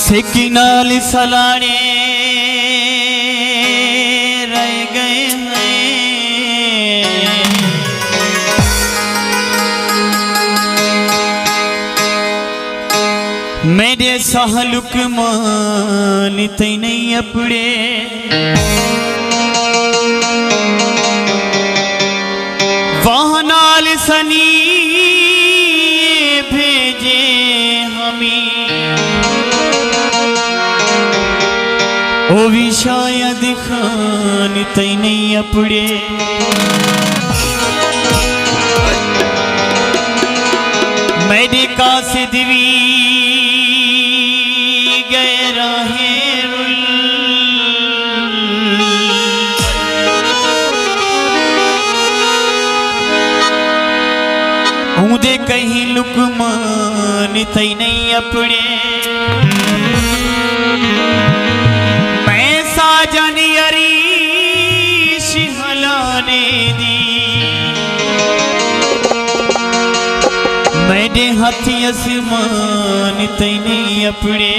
सेकिनाल सलाने रह गए हैं। मेरे सहलुक मानते नहीं अपने वहाँ नाल सनी भेजे हमें वो भी शायद खानते नहीं अपने मेरे कासिद भी गए राहें दे कहीं लुकमान तई नहीं अपने मैं साजन अरीश हलाने दी मेरे हाथी आसमान तई नहीं अपने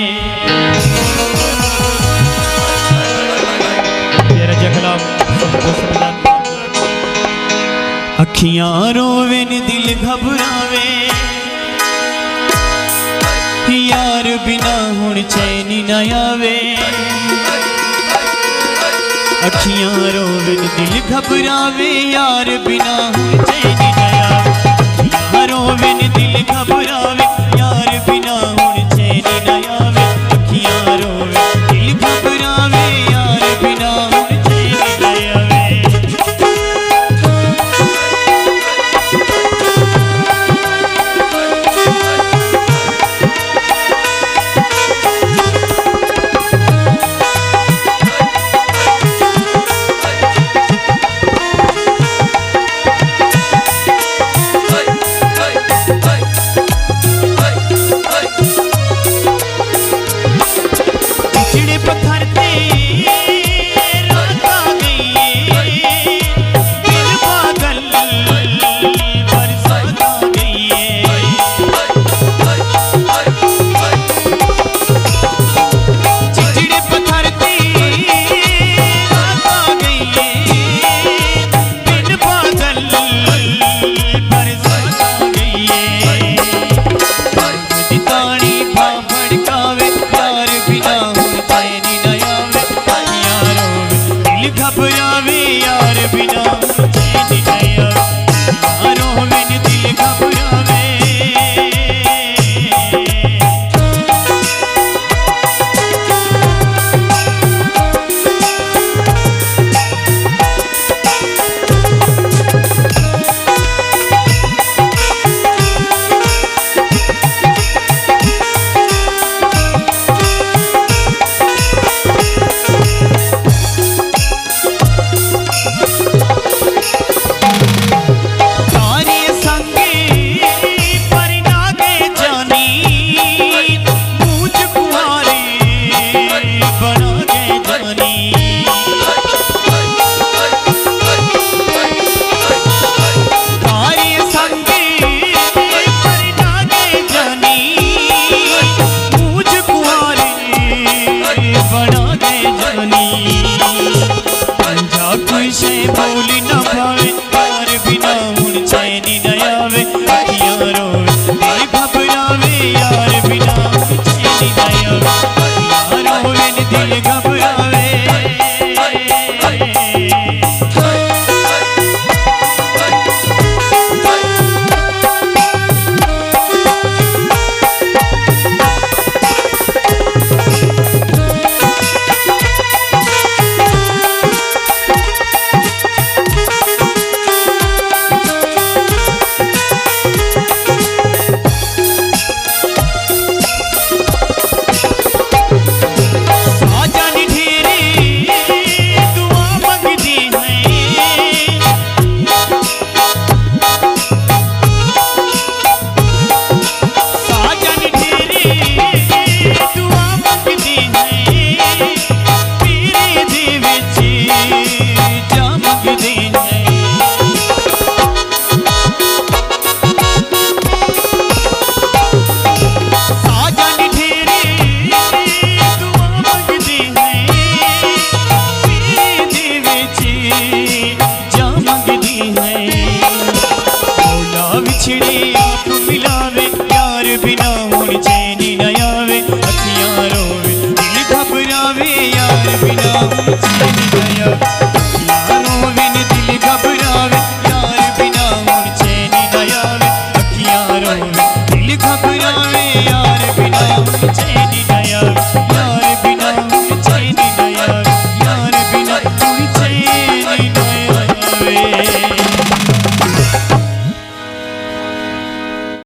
तेरा जगला अखियां रोवे न दिल घबरावे यार बिना हुण चैन न आवे अखियां रोवे न दिल घबरावे यार बिना हुण चैन न आवे अखियां रोवे न दिल घबरावे यार बिना हुण चैन न आवे अखियां रोवे दिल घबरावे यार बिना हुण चैन न आवे चैन न